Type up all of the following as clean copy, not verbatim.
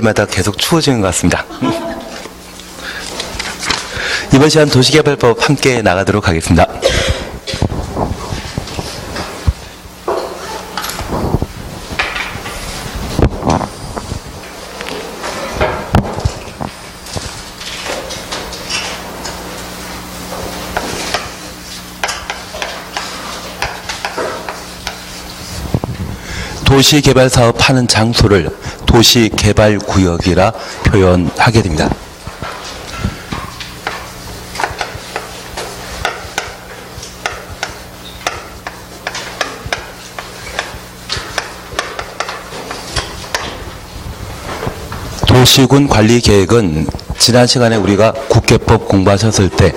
계절마다 계속 추워지는 것 같습니다. 이번 시간 도시개발법 함께 나가도록 하겠습니다. 도시개발사업 하는 장소를 도시개발구역이라 표현하게 됩니다. 도시군 관리계획은 지난 시간에 우리가 국계법 공부하셨을 때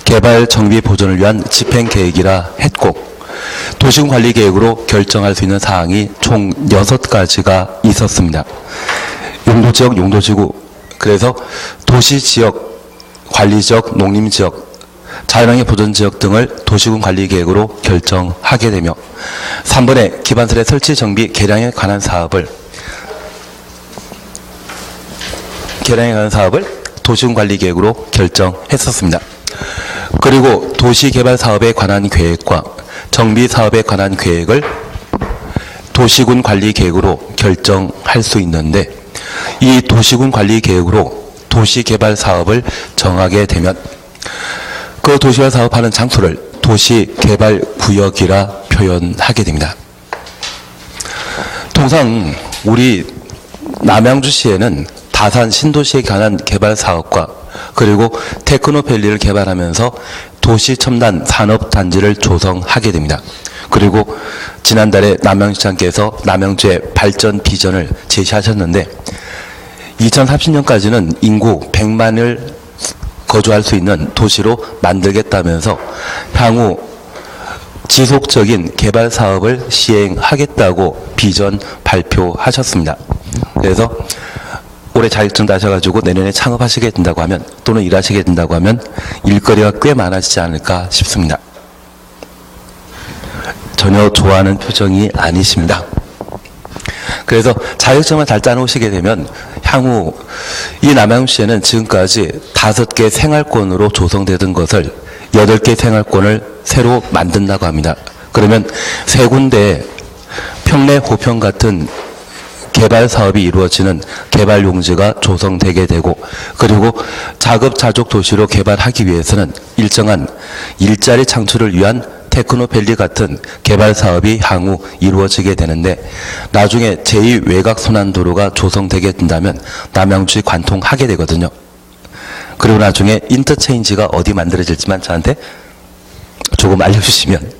개발 정비 보존을 위한 집행계획이라 했고, 도시군 관리계획으로 결정할 수 있는 사항이 총 6가지가 있었습니다. 용도지역, 용도지구, 그래서 도시지역, 관리지역, 농림지역, 자연환경 보존지역 등을 도시군 관리계획으로 결정하게 되며, 3번에 기반설의 설치, 정비, 개량에 관한 사업을 도시군 관리계획으로 결정했었습니다. 그리고 도시개발 사업에 관한 계획과 정비 사업에 관한 계획을 도시군 관리계획으로 결정할 수 있는데, 이 도시군 관리계획으로 도시개발 사업을 정하게 되면 그 도시개발 사업하는 장소를 도시개발구역이라 표현하게 됩니다. 통상 우리 남양주시에는 다산 신도시에 관한 개발 사업과 그리고 테크노밸리를 개발하면서 도시 첨단 산업단지를 조성하게 됩니다. 그리고 지난달에 남양주시장께서 남양주의 발전 비전을 제시하셨는데, 2030년까지는 인구 100만을 거주할 수 있는 도시로 만들겠다면서 향후 지속적인 개발 사업을 시행하겠다고 비전 발표하셨습니다. 그래서 올해 자격증 따셔가지고 내년에 창업하시게 된다고 하면, 또는 일하시게 된다고 하면 일거리가 꽤 많아지지 않을까 싶습니다. 전혀 좋아하는 표정이 아니십니다. 그래서 자격증만 달다 놓으시게 되면 향후 이 남양주시에는 지금까지 5개 생활권으로 조성되던 것을 8개 생활권을 새로 만든다고 합니다. 그러면 3군데 평내 호평 같은 개발 사업이 이루어지는 개발 용지가 조성되게 되고, 그리고 자급자족 도시로 개발하기 위해서는 일정한 일자리 창출을 위한 테크노밸리 같은 개발 사업이 향후 이루어지게 되는데, 나중에 제2외곽순환도로가 조성되게 된다면 남양주에 관통하게 되거든요. 그리고 나중에 인터체인지가 어디 만들어질지만 저한테 조금 알려주시면,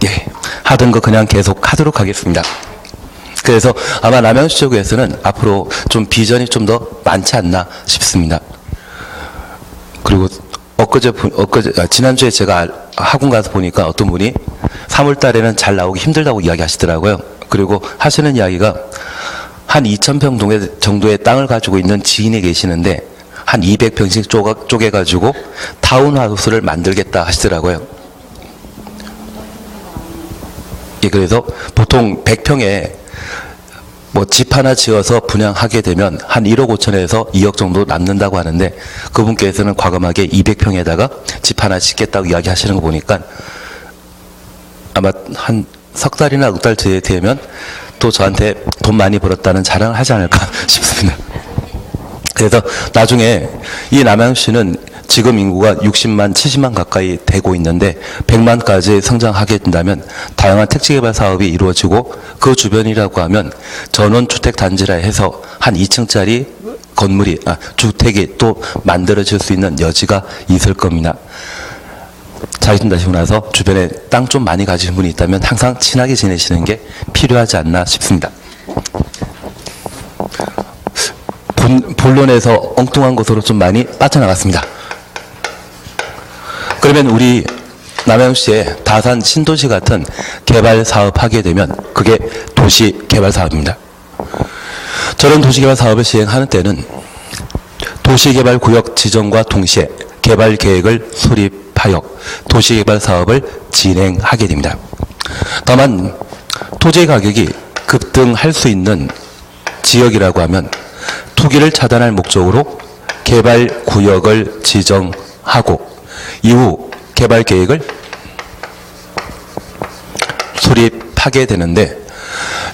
예, 하던 거 그냥 계속 하도록 하겠습니다. 그래서 아마 남양주 지역에서는 앞으로 좀 비전이 좀 더 많지 않나 싶습니다. 그리고 지난주에 제가 학원 가서 보니까 어떤 분이 3월 달에는 잘 나오기 힘들다고 이야기하시더라고요. 그리고 하시는 이야기가 한 2,000평 정도의 땅을 가지고 있는 지인이 계시는데 한 200평씩 쪼개가지고 타운하우스를 만들겠다 하시더라고요. 예, 그래서 보통 100평에 뭐 집 하나 지어서 분양하게 되면 한 1억 5천에서 2억 정도 남는다고 하는데, 그분께서는 과감하게 200평에다가 집 하나 짓겠다고 이야기하시는 거 보니까 아마 한 석 달이나 넉 달 뒤에 되면 또 저한테 돈 많이 벌었다는 자랑을 하지 않을까 싶습니다. 그래서 나중에 이 남양주시는 지금 인구가 60만, 70만 가까이 되고 있는데 100만까지 성장하게 된다면 다양한 택지개발 사업이 이루어지고, 그 주변이라고 하면 전원주택단지라 해서 한 2층짜리 건물이, 주택이 또 만들어질 수 있는 여지가 있을 겁니다. 자격증 따시고 나서 주변에 땅 좀 많이 가지신 분이 있다면 항상 친하게 지내시는 게 필요하지 않나 싶습니다. 본론에서 엉뚱한 것으로 좀 많이 빠져나갔습니다. 그러면 우리 남양주시에 다산 신도시 같은 개발 사업 하게 되면 그게 도시개발 사업입니다. 저런 도시개발 사업을 시행하는 때는 도시개발구역 지정과 동시에 개발계획을 수립하여 도시개발 사업을 진행하게 됩니다. 다만 토지 가격이 급등할 수 있는 지역이라고 하면 투기를 차단할 목적으로 개발 구역을 지정하고 이후 개발 계획을 수립하게 되는데,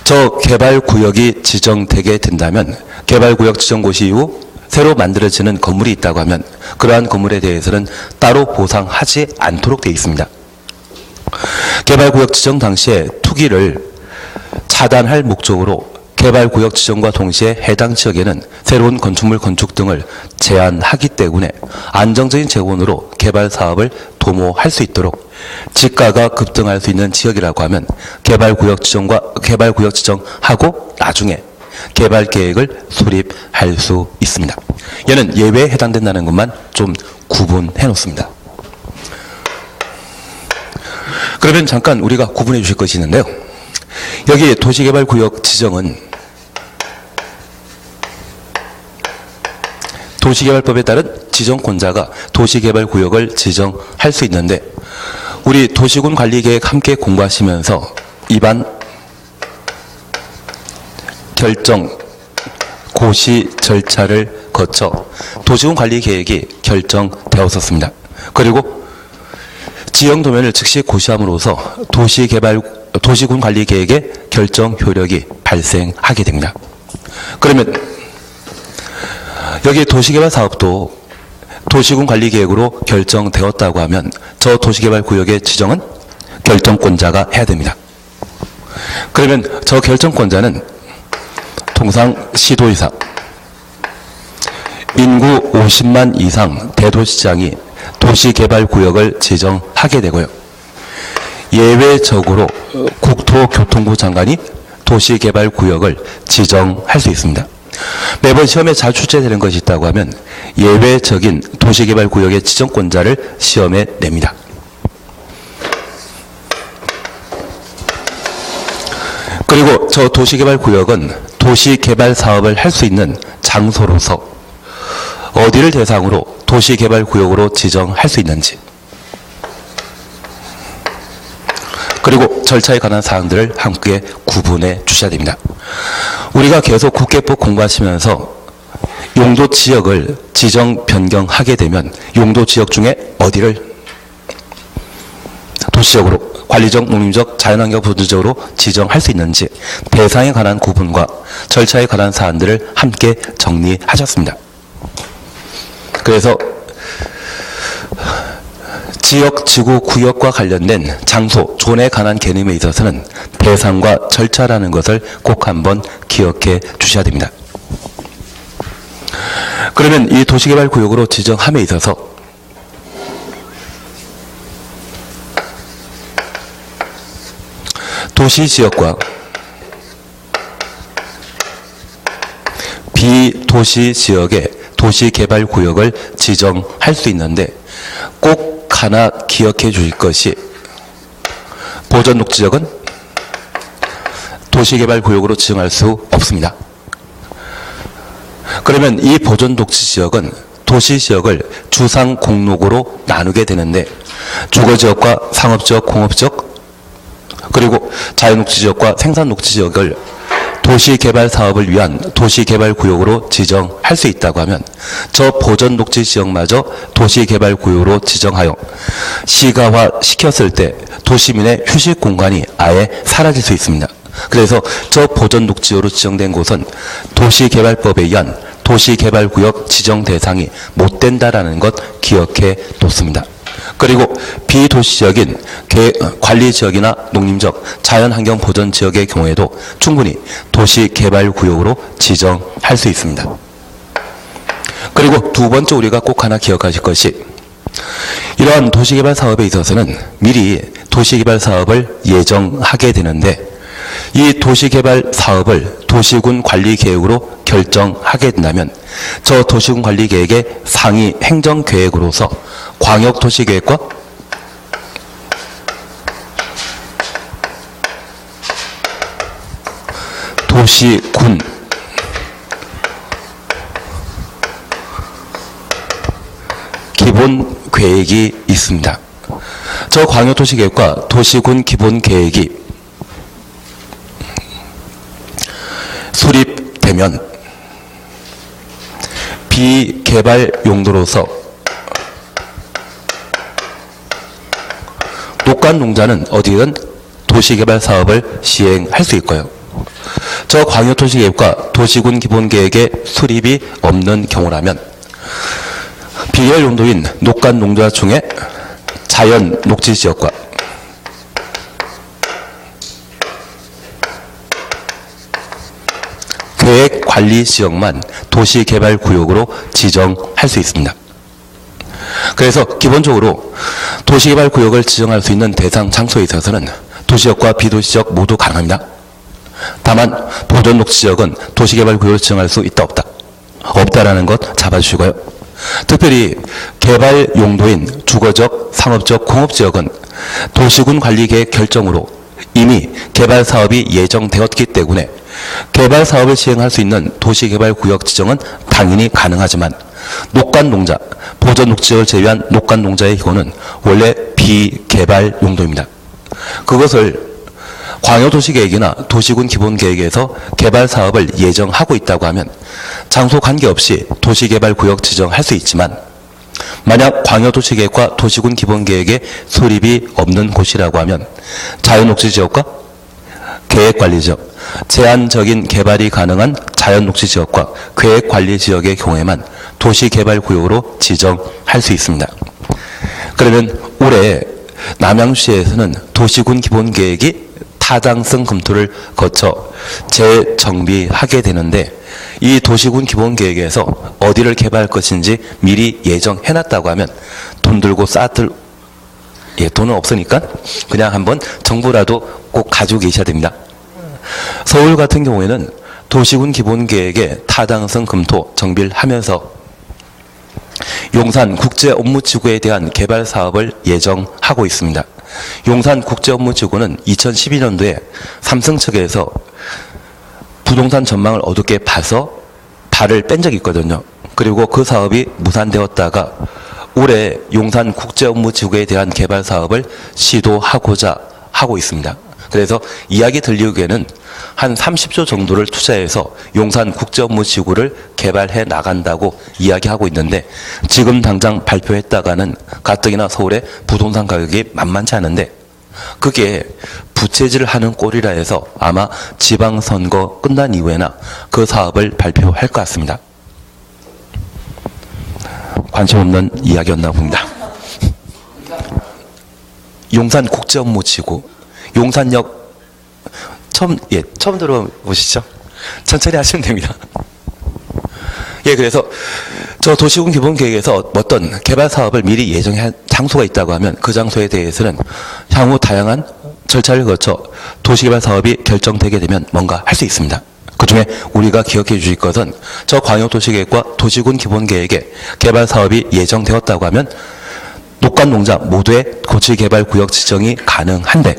저 개발 구역이 지정되게 된다면 개발 구역 지정 고시 이후 새로 만들어지는 건물이 있다고 하면 그러한 건물에 대해서는 따로 보상하지 않도록 되어 있습니다. 개발 구역 지정 당시에 투기를 차단할 목적으로 개발 구역 지정과 동시에 해당 지역에는 새로운 건축물 건축 등을 제한하기 때문에 안정적인 재원으로 개발 사업을 도모할 수 있도록 지가가 급등할 수 있는 지역이라고 하면 개발 구역 지정하고 나중에 개발 계획을 수립할 수 있습니다. 얘는 예외에 해당된다는 것만 좀 구분해 놓습니다. 그러면 잠깐 우리가 구분해 주실 것이 있는데요. 여기 도시개발구역 지정은 도시개발법에 따른 지정권자가 도시개발구역을 지정할 수 있는데, 우리 도시군 관리계획 함께 공부하시면서 입안 결정 고시 절차를 거쳐 도시군 관리계획이 결정되었었습니다. 그리고 지형 도면을 즉시 고시함으로써 도시군 관리계획의 결정 효력이 발생하게 됩니다. 그러면 여기 도시개발 사업도 도시군 관리계획으로 결정되었다고 하면 저 도시개발구역의 지정은 결정권자가 해야 됩니다. 그러면 저 결정권자는 통상 시도의사, 인구 50만 이상 대도시장이 도시개발구역을 지정하게 되고요. 예외적으로 국토교통부 장관이 도시개발구역을 지정할 수 있습니다. 매번 시험에 잘 출제되는 것이 있다고 하면 예외적인 도시개발구역의 지정권자를 시험에 냅니다. 그리고 저 도시개발구역은 도시개발 사업을 할 수 있는 장소로서 어디를 대상으로 도시개발구역으로 지정할 수 있는지, 그리고 절차에 관한 사항들을 함께 구분해 주셔야 됩니다. 우리가 계속 국계법 공부하시면서 용도 지역을 지정 변경하게 되면 용도 지역 중에 어디를 도시적으로, 관리적, 농림적, 자연환경 보존적으로 지정할 수 있는지 대상에 관한 구분과 절차에 관한 사안들을 함께 정리하셨습니다. 그래서 지역, 지구, 구역과 관련된 장소, 존에 관한 개념에 있어서는 대상과 절차라는 것을 꼭 한번 기억해 주셔야 됩니다. 그러면 이 도시개발구역으로 지정함에 있어서 도시지역과 비도시지역에 도시개발구역을 지정할 수 있는데 꼭 하나 기억해 주실 것이, 보전녹지지역은 도시개발구역으로 지정할 수 없습니다. 그러면 이 보전녹지지역은 도시지역을 주상공록으로 나누게 되는데 주거지역과 상업지역, 공업지역, 그리고 자연녹지지역과 생산녹지지역을 도시개발 사업을 위한 도시개발구역으로 지정할 수 있다고 하면 저 보전녹지지역마저 도시개발구역으로 지정하여 시가화 시켰을 때 도시민의 휴식 공간이 아예 사라질 수 있습니다. 그래서 저 보전녹지지역으로 지정된 곳은 도시개발법에 의한 도시개발구역 지정 대상이 못 된다라는 것 기억해 뒀습니다. 그리고 비도시적인 관리지역이나 농림적, 자연환경 보전지역의 경우에도 충분히 도시개발구역으로 지정할 수 있습니다. 그리고 두 번째 우리가 꼭 하나 기억하실 것이, 이러한 도시개발 사업에 있어서는 미리 도시개발 사업을 예정하게 되는데 이 도시개발 사업을 도시군 관리계획으로 결정하게 된다면 저 도시군 관리계획의 상위 행정계획으로서 광역도시계획과 도시군 기본계획이 있습니다. 저 광역도시계획과 도시군 기본계획이 수립되면 비개발 용도로서 녹간농자는 어디든 도시개발 사업을 시행할 수 있고요. 저 광역도시계획과 도시군 기본계획의 수립이 없는 경우라면 비개발 용도인 녹간농자 중에 자연 녹지지역과 계획관리지역만 도시개발구역으로 지정할 수 있습니다. 그래서 기본적으로 도시개발구역을 지정할 수 있는 대상 장소에 있어서는 도시지역과 비도시지역 모두 가능합니다. 다만 보존녹지지역은 도시개발구역을 지정할 수 있다 없다. 없다라는 것 잡아주시고요. 특별히 개발 용도인 주거적, 상업적, 공업지역은 도시군 관리계획 결정으로 이미 개발 사업이 예정되었기 때문에 개발 사업을 시행할 수 있는 도시개발구역 지정은 당연히 가능하지만 녹간농자, 보존녹지역을 제외한 녹간농자의 경우는 원래 비개발 용도입니다. 그것을 광역도시계획이나 도시군 기본계획에서 개발 사업을 예정하고 있다고 하면 장소 관계없이 도시개발구역 지정할 수 있지만 만약 광역도시계획과 도시군 기본계획에 수립이 없는 곳이라고 하면 자연녹지지역과 계획관리지역, 제한적인 개발이 가능한 자연녹지지역과 계획관리지역의 경우에만 도시개발구역으로 지정할 수 있습니다. 그러면 올해 남양주시에서는 도시군 기본계획이 타당성 검토를 거쳐 재정비하게 되는데 이 도시군 기본계획에서 어디를 개발할 것인지 미리 예정해놨다고 하면 돈 들고 돈은 없으니까 그냥 한번 정보라도 꼭 가지고 계셔야 됩니다. 서울 같은 경우에는 도시군 기본계획의 타당성 검토 정비를 하면서 용산 국제업무지구에 대한 개발 사업을 예정하고 있습니다. 용산 국제업무지구는 2012년도에 삼성 측에서 부동산 전망을 어둡게 봐서 발을 뺀 적이 있거든요. 그리고 그 사업이 무산되었다가 올해 용산 국제업무지구에 대한 개발 사업을 시도하고자 하고 있습니다. 그래서 이야기 들리기에는 한 30조 정도를 투자해서 용산 국제업무지구를 개발해 나간다고 이야기하고 있는데 지금 당장 발표했다가는 가뜩이나 서울의 부동산 가격이 만만치 않은데 그게 부채질을 하는 꼴이라 해서 아마 지방선거 끝난 이후에나 그 사업을 발표할 것 같습니다. 관심 없는 이야기였나 봅니다. 용산 국제업무지구, 용산역 처음 들어보시죠? 천천히 하시면 됩니다. 그래서 저 도시군 기본계획에서 어떤 개발 사업을 미리 예정한 장소가 있다고 하면 그 장소에 대해서는 향후 다양한 절차를 거쳐 도시개발 사업이 결정되게 되면 뭔가 할 수 있습니다. 그중에 우리가 기억해 주실 것은 저 광역도시계획과 도시군 기본계획에 개발 사업이 예정되었다고 하면 녹간농자 모두의 도시개발구역 지정이 가능한데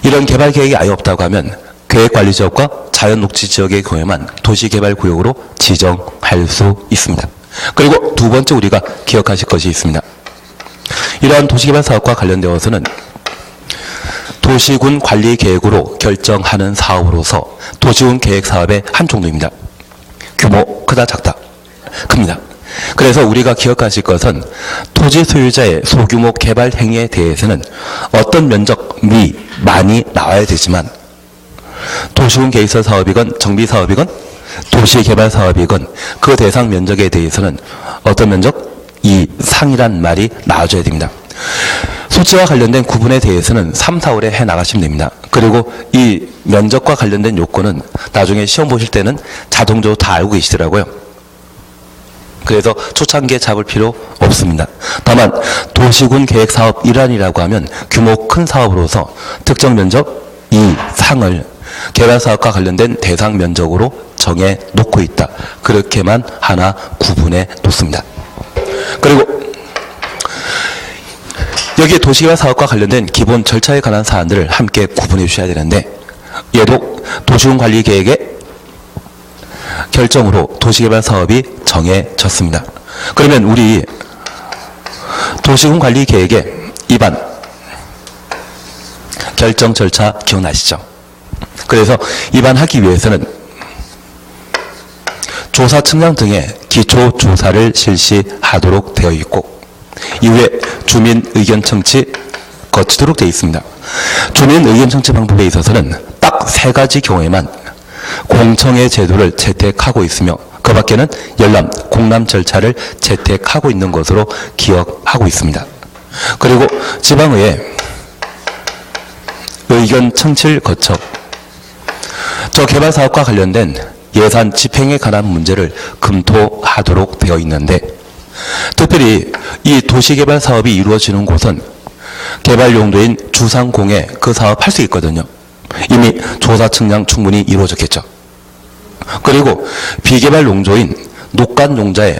이런 개발 계획이 아예 없다고 하면 계획관리지역과 자연녹지지역의 경우에만 도시개발구역으로 지정할 수 있습니다. 그리고 두 번째 우리가 기억하실 것이 있습니다. 이러한 도시개발 사업과 관련되어서는 도시군 관리계획으로 결정하는 사업으로서 도시군 계획 사업의 한 종류입니다. 규모 크다 작다 큽니다. 그래서 우리가 기억하실 것은 토지 소유자의 소규모 개발 행위에 대해서는 어떤 면적이 많이 나와야 되지만 도시군 계획서 사업이건 정비 사업이건 도시개발 사업이건 그 대상 면적에 대해서는 어떤 면적 이상이란 말이 나와줘야 됩니다. 수치와 관련된 구분에 대해서는 3, 4월에 해 나가시면 됩니다. 그리고 이 면적과 관련된 요건은 나중에 시험 보실 때는 자동적으로 다 알고 계시더라고요. 그래서 초창기에 잡을 필요 없습니다. 다만 도시군 계획 사업 일환이라고 하면 규모 큰 사업으로서 특정 면적 이상을 개발 사업과 관련된 대상 면적으로 정해 놓고 있다. 그렇게만 하나 구분해 놓습니다. 그리고 여기에 도시개발 사업과 관련된 기본 절차에 관한 사안들을 함께 구분해 주셔야 되는데 얘도 도시군 관리 계획의 결정으로 도시개발 사업이 정해졌습니다. 그러면 우리 도시군 관리 계획의 입안 결정 절차 기억나시죠? 그래서 입안하기 위해서는 조사 측량 등의 기초 조사를 실시하도록 되어 있고, 이후에 주민 의견 청취 거치도록 되어 있습니다. 주민 의견 청취 방법에 있어서는 딱 3가지 경우에만 공청회 제도를 채택하고 있으며, 그 밖에는 열람, 공람 절차를 채택하고 있는 것으로 기억하고 있습니다. 그리고 지방의회 의견 청취를 거쳐 저 개발 사업과 관련된 예산 집행에 관한 문제를 검토하도록 되어 있는데, 특별히 이 도시개발 사업이 이루어지는 곳은 개발 용도인 주상공에 그 사업 할 수 있거든요. 이미 조사 측량 충분히 이루어졌겠죠. 그리고 비개발 용도인 녹간 용자에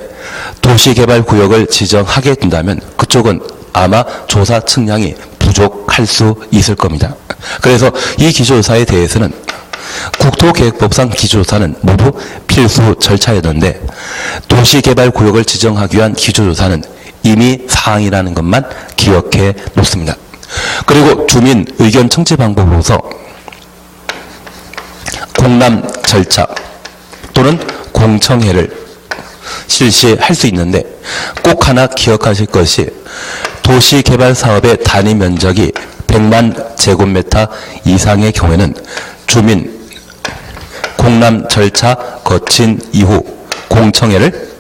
도시개발 구역을 지정하게 된다면 그쪽은 아마 조사 측량이 부족할 수 있을 겁니다. 그래서 이 기초조사에 대해서는 국토계획법상 기초조사는 모두 필수 절차였는데, 도시개발 구역을 지정하기 위한 기초조사는 이미 사항이라는 것만 기억해 놓습니다. 그리고 주민 의견 청취 방법으로서 공람 절차 또는 공청회를 실시할 수 있는데, 꼭 하나 기억하실 것이 도시개발 사업의 단위 면적이 100만 제곱미터 이상의 경우에는 주민 공람 절차 거친 이후 공청회를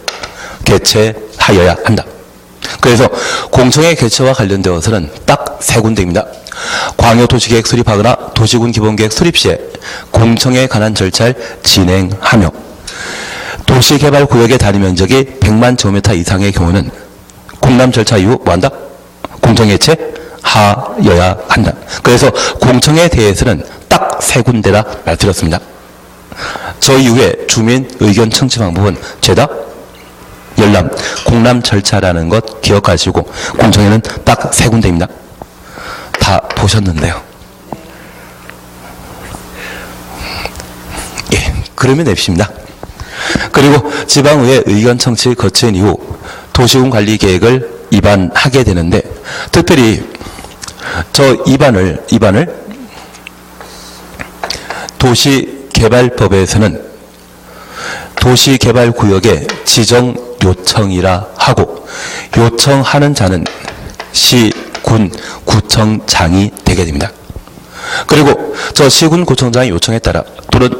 개최하여야 한다. 그래서 공청회 개최와 관련되어서는 딱 3군데입니다. 광역도시계획 수립하거나 도시군 기본계획 수립 시에 공청회에 관한 절차를 진행하며, 도시개발구역의 단위 면적이 100만 제곱미터 이상의 경우는 공람 절차 이후 뭐한다? 공청회 개최하여야 한다. 그래서 공청회에 대해서는 딱 3군데라 말씀드렸습니다. 저 이후에 주민 의견 청취 방법은 죄다 열람, 공람 절차라는 것 기억하시고, 공청회는 딱 3군데입니다. 다 보셨는데요. 예, 그러면 냅십니다. 그리고 지방의회 의견 청취 거친 이후 도시군 관리 계획을 입안하게 되는데, 특별히 저 입안을 도시개발법에서는 도시개발구역의 지정 요청이라 하고, 요청하는 자는 시, 군, 구청장이 되게 됩니다. 그리고 저 시군 구청장의 요청에 따라 또는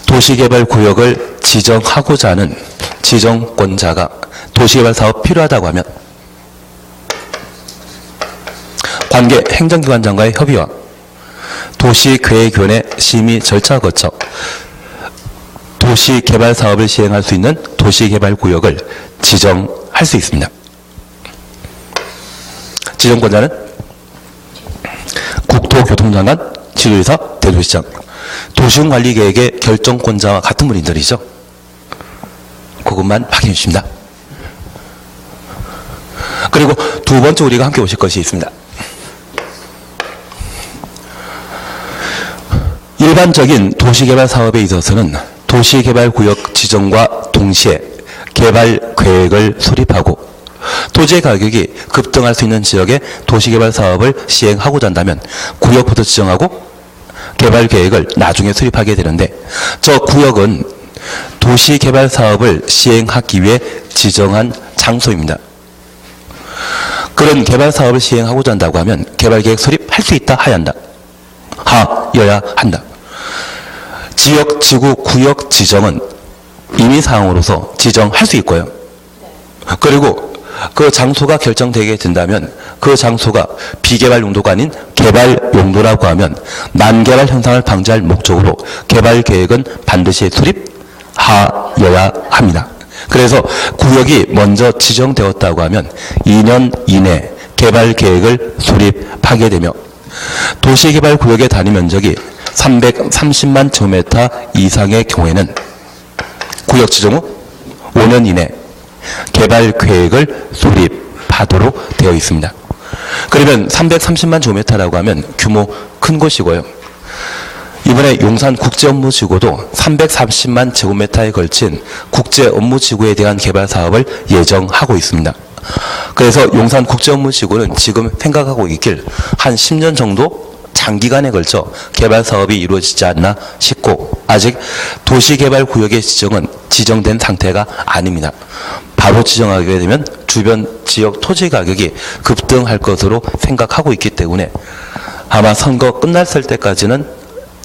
도시개발구역을 지정하고자 하는 지정권자가 도시개발 사업 필요하다고 하면 관계 행정기관장과의 협의와 도시계획위원회 심의 절차 거쳐 도시개발 사업을 시행할 수 있는 도시개발구역을 지정할 수 있습니다. 지정권자는 국토교통장관, 지도의사, 대도시장, 도시군관리계획의 결정권자와 같은 분들이죠. 그것만 확인해 주십니다. 그리고 두 번째 우리가 함께 보실 것이 있습니다. 일반적인 도시개발 사업에 있어서는 도시개발구역 지정과 동시에 개발계획을 수립하고, 토지의 가격이 급등할 수 있는 지역에 도시개발 사업을 시행하고자 한다면 구역부터 지정하고 개발계획을 나중에 수립하게 되는데, 저 구역은 도시개발 사업을 시행하기 위해 지정한 장소입니다. 그런 개발 사업을 시행하고자 한다고 하면 개발계획 수립할 수 있다 하야 한다. 하여야 한다. 지역, 지구, 구역 지정은 임의사항으로서 지정할 수 있고요. 그리고 그 장소가 결정되게 된다면 그 장소가 비개발 용도가 아닌 개발 용도라고 하면 난개발 현상을 방지할 목적으로 개발 계획은 반드시 수립하여야 합니다. 그래서 구역이 먼저 지정되었다고 하면 2년 이내 개발 계획을 수립하게 되며, 도시개발구역의 단위 면적이 330만 제곱미터 이상의 경우에는 구역 지정 후 5년 이내 개발 계획을 수립하도록 되어 있습니다. 그러면 330만 제곱미터라고 하면 규모 큰 곳이고요. 이번에 용산 국제업무지구도 330만 제곱미터에 걸친 국제업무지구에 대한 개발 사업을 예정하고 있습니다. 그래서 용산 국제업무지구는 지금 생각하고 있길 한 10년 정도 장기간에 걸쳐 개발 사업이 이루어지지 않나 싶고, 아직 도시개발구역의 지정은 지정된 상태가 아닙니다. 바로 지정하게 되면 주변 지역 토지 가격이 급등할 것으로 생각하고 있기 때문에 아마 선거 끝났을 때까지는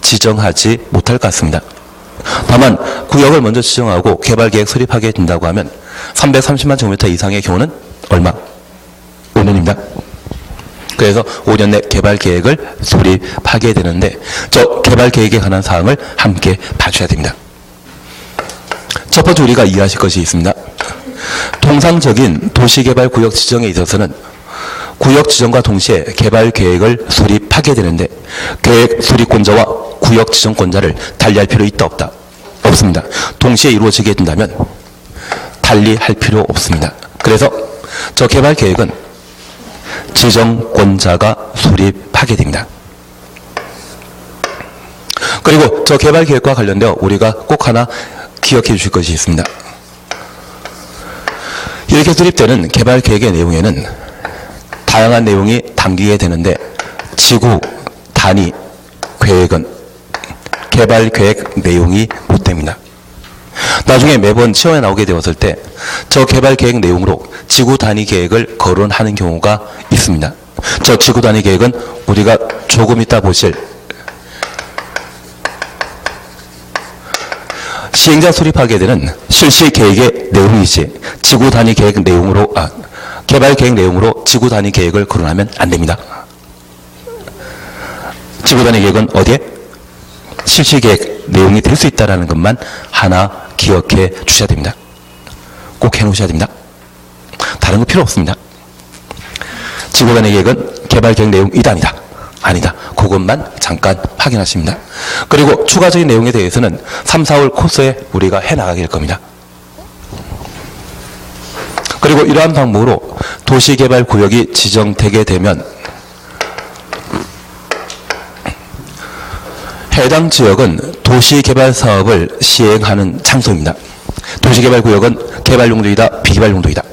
지정하지 못할 것 같습니다. 다만 구역을 먼저 지정하고 개발계획 수립하게 된다고 하면 330만 제곱미터 이상의 경우는 얼마? 5년입니다. 그래서 5년 내 개발계획을 수립하게 되는데 저 개발계획에 관한 사항을 함께 봐주셔야 됩니다. 첫 번째 우리가 이해하실 것이 있습니다. 통상적인 도시개발구역 지정에 있어서는 구역 지정과 동시에 개발계획을 수립하게 되는데 계획 수립권자와 구역 지정권자를 달리할 필요 있다 없다? 없습니다. 동시에 이루어지게 된다면 달리할 필요 없습니다. 그래서 저 개발계획은 지정권자가 수립하게 됩니다. 그리고 저 개발계획과 관련되어 우리가 꼭 하나 기억해 주실 것이 있습니다. 이렇게 수립되는 개발계획의 내용에는 다양한 내용이 담기게 되는데 지구 단위 계획은 개발계획 내용이 못 됩니다. 나중에 매번 시험에 나오게 되었을 때 저 개발계획 내용으로 지구 단위 계획을 거론하는 경우가 있습니다. 저 지구 단위 계획은 우리가 조금 이따 보실 시행자 수립하게 되는 실시 계획의 내용이지 지구 단위 계획 내용으로 개발 계획 내용으로 지구 단위 계획을 거론하면 안 됩니다. 지구 단위 계획은 어디에? 실시 계획 내용이 될 수 있다는 것만 하나 기억해 주셔야 됩니다. 꼭 해놓으셔야 됩니다. 다른 거 필요 없습니다. 지구 단위 계획은 개발 계획 내용이다 아니다? 아니다. 그것만 잠깐 확인하십니다. 그리고 추가적인 내용에 대해서는 3, 4월 코스에 우리가 해나가게 될 겁니다. 그리고 이러한 방법으로 도시개발구역이 지정되게 되면 해당 지역은 도시개발사업을 시행하는 장소입니다. 도시개발구역은 개발용도이다, 비개발용도이다?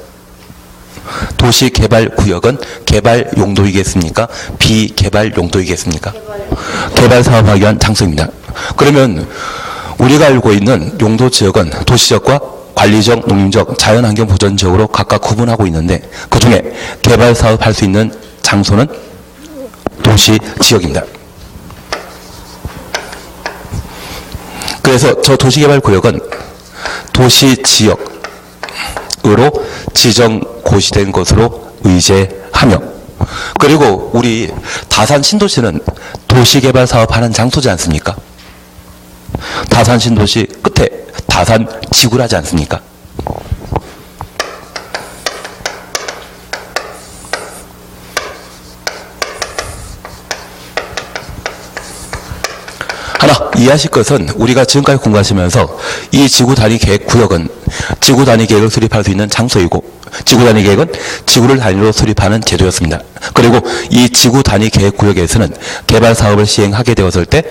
도시개발구역은 개발용도이겠습니까? 비개발용도이겠습니까? 개발사업하기 위한 장소입니다. 그러면 우리가 알고 있는 용도지역은 도시지역과 관리적, 농림적, 자연환경보전지역으로 각각 구분하고 있는데 그중에 개발사업할 수 있는 장소는 도시지역입니다. 그래서 저 도시개발구역은 도시지역으로 지정고시된 것으로 의제하며 그리고 우리 다산 신도시는 도시개발 사업하는 장소지 않습니까? 다산 신도시 끝에 다산 지구라지 않습니까? 하나 이해하실 것은 우리가 지금까지 공부하시면서 이 지구 단위 계획 구역은 지구 단위 계획을 수립할 수 있는 장소이고 지구 단위 계획은 지구를 단위로 수립하는 제도였습니다. 그리고 이 지구 단위 계획 구역에서는 개발 사업을 시행하게 되었을 때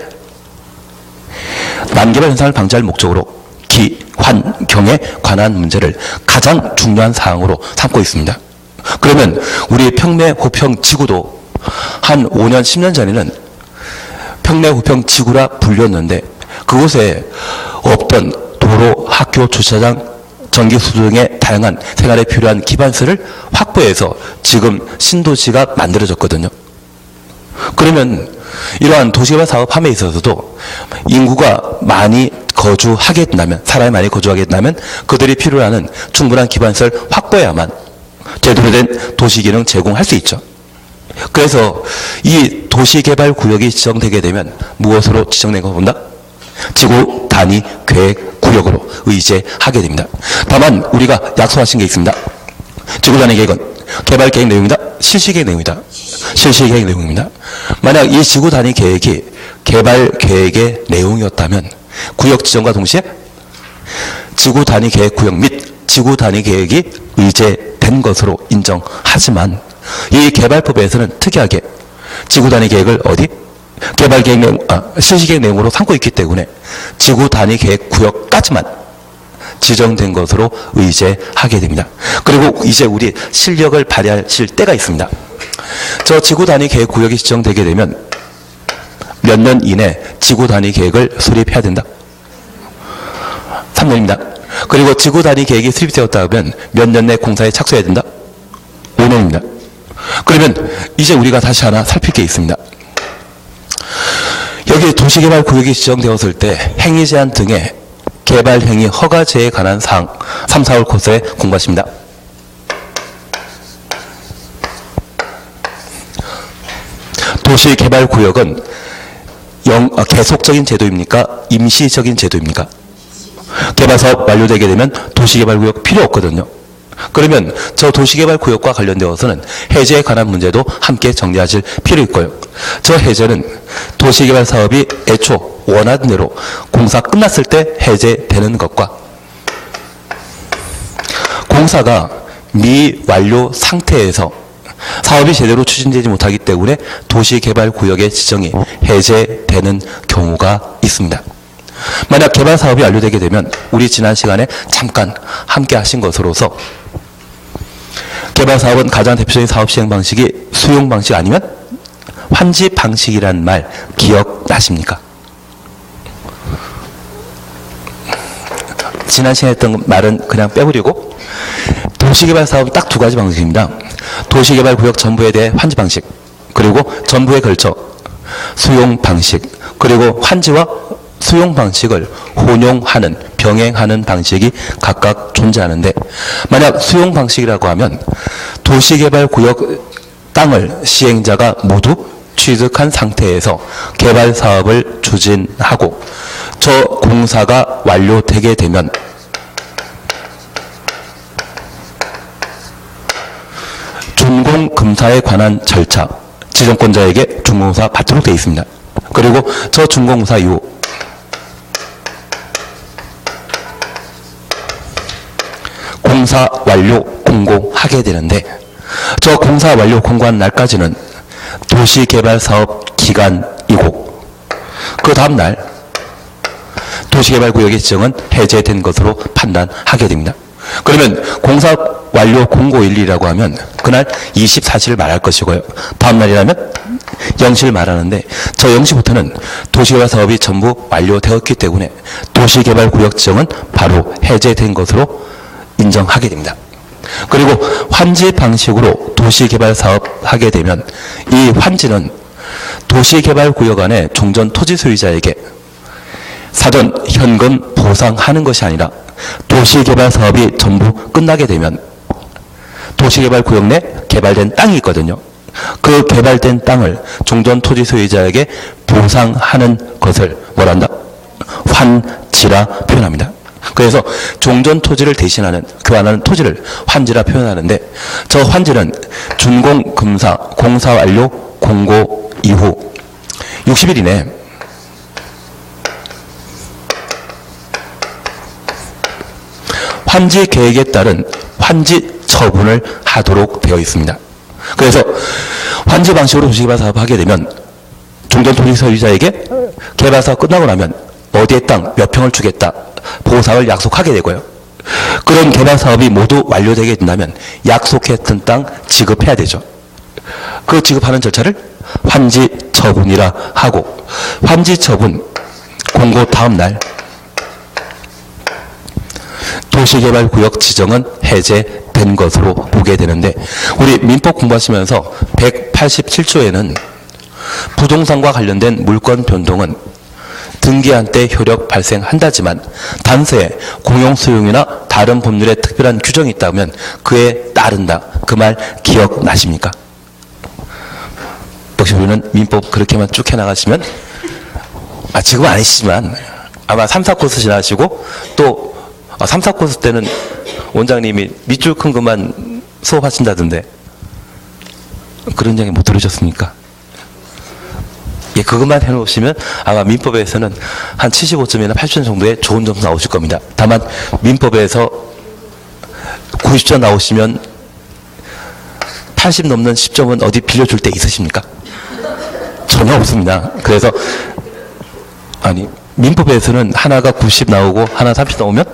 난개발 현상을 방지할 목적으로 기환경에 관한 문제를 가장 중요한 사항으로 삼고 있습니다. 그러면 우리 평내 호평 지구도 한 5년 10년 전에는 평내 호평 지구라 불렸는데 그곳에 없던 도로, 학교, 주차장, 전기수도 등의 다양한 생활에 필요한 기반시설을 확보해서 지금 신도시가 만들어졌거든요. 그러면 이러한 도시개발 사업함에 있어서도 인구가 많이 거주하게 된다면, 사람이 많이 거주하게 된다면 그들이 필요로 하는 충분한 기반시설 확보해야만 제대로 된 도시기능 제공할 수 있죠. 그래서 이 도시개발구역이 지정되게 되면 무엇으로 지정된 거 본다? 지구 단위 계획 구역으로 의제하게 됩니다. 다만 우리가 약속하신 게 있습니다. 지구 단위 계획은 개발 계획 내용이다, 실시 계획 내용이다. 실시 계획 내용입니다. 만약 이 지구 단위 계획이 개발 계획의 내용이었다면 구역 지정과 동시에 지구 단위 계획 구역 및 지구 단위 계획이 의제된 것으로 인정하지만 이 개발법에서는 특이하게 지구 단위 계획을 어디? 개발 계획 내용, 실시 계획 내용으로 삼고 있기 때문에 지구 단위 계획 구역까지만 지정된 것으로 의제하게 됩니다. 그리고 이제 우리 실력을 발휘하실 때가 있습니다. 저 지구 단위 계획 구역이 지정되게 되면 몇 년 이내 지구 단위 계획을 수립해야 된다? 3년입니다. 그리고 지구 단위 계획이 수립되었다 하면 몇 년 내 공사에 착수해야 된다? 5년입니다. 그러면 이제 우리가 다시 하나 살필 게 있습니다. 여기 도시개발구역이 지정되었을 때 행위 제한 등의 개발 행위 허가제에 관한 사항 3, 4월 코스에 공부하십니다. 도시개발구역은 계속적인 제도입니까? 임시적인 제도입니까? 개발사업 완료되게 되면 도시개발구역 필요 없거든요. 그러면 저 도시개발구역과 관련되어서는 해제에 관한 문제도 함께 정리하실 필요 있고요. 저 해제는 도시개발 사업이 애초 원하던 대로 공사 끝났을 때 해제되는 것과 공사가 미완료 상태에서 사업이 제대로 추진되지 못하기 때문에 도시개발구역의 지정이 해제되는 경우가 있습니다. 만약 개발 사업이 완료되게 되면 우리 지난 시간에 잠깐 함께 하신 것으로서 개발 사업은 가장 대표적인 사업 시행 방식이 수용 방식 아니면 환지 방식이라는 말 기억나십니까? 지난 시간에 했던 말은 그냥 빼버리고 도시개발 사업은 딱 두 가지 방식입니다. 도시개발구역 전부에 대해 환지 방식, 그리고 전부에 걸쳐 수용 방식, 그리고 환지와 수용 방식을 혼용하는, 병행하는 방식이 각각 존재하는데, 만약 수용 방식이라고 하면 도시개발구역 땅을 시행자가 모두 취득한 상태에서 개발 사업을 추진하고 저 공사가 완료되게 되면 준공검사에 관한 절차, 지정권자에게 준공검사 받도록 되어 있습니다. 그리고 저 준공검사 이후 공사 완료 공고하게 되는데, 저 공사 완료 공고한 날까지는 도시개발사업 기간이고 그 다음날 도시개발구역의 지정은 해제된 것으로 판단하게 됩니다. 그러면 공사 완료 공고일이라고 하면 그날 24시를 말할 것이고요. 다음날이라면 0시를 말하는데, 저 0시부터는 도시개발 사업이 전부 완료되었기 때문에 도시개발구역 지정은 바로 해제된 것으로 인정하게 됩니다. 그리고 환지 방식으로 도시개발 사업 하게 되면 이 환지는 도시개발구역 안에 종전 토지 소유자에게 사전 현금 보상하는 것이 아니라 도시개발 사업이 전부 끝나게 되면 도시개발구역 내 개발된 땅이 있거든요. 그 개발된 땅을 종전 토지 소유자에게 보상하는 것을 뭐란다? 환지라 표현합니다. 그래서 종전 토지를 대신하는, 교환하는 토지를 환지라 표현하는데, 저 환지는 준공검사 공사 완료 공고 이후 60일 이내 환지 계획에 따른 환지 처분을 하도록 되어 있습니다. 그래서 환지 방식으로 도시개발 사업을 하게 되면 종전 토지 소유자에게 개발 사업 끝나고 나면 어디에 땅 몇 평을 주겠다 보상을 약속하게 되고요. 그런 개발 사업이 모두 완료되게 된다면 약속했던 땅 지급해야 되죠. 그 지급하는 절차를 환지 처분이라 하고, 환지 처분 공고 다음 날 도시개발구역 지정은 해제된 것으로 보게 되는데, 우리 민법 공부하시면서 187조에는 부동산과 관련된 물권 변동은 등기한 때 효력 발생한다지만 단서에 공용수용이나 다른 법률에 특별한 규정이 있다면 그에 따른다. 그 말 기억나십니까? 역시 우리는 민법 그렇게만 쭉 해나가시면, 지금 아니시지만 아마 3, 4코스 지나시고 또 3, 4코스 때는 원장님이 밑줄 큰 것만 수업하신다던데 그런 얘기 못 들으셨습니까? 예, 그것만 해놓으시면 아마 민법에서는 한 75점이나 80점 정도의 좋은 점수 나오실 겁니다. 다만 민법에서 90점 나오시면 80 넘는 10점은 어디 빌려줄 때 있으십니까? 전혀 없습니다. 그래서 민법에서는 하나가 90 나오고 하나 30 나오면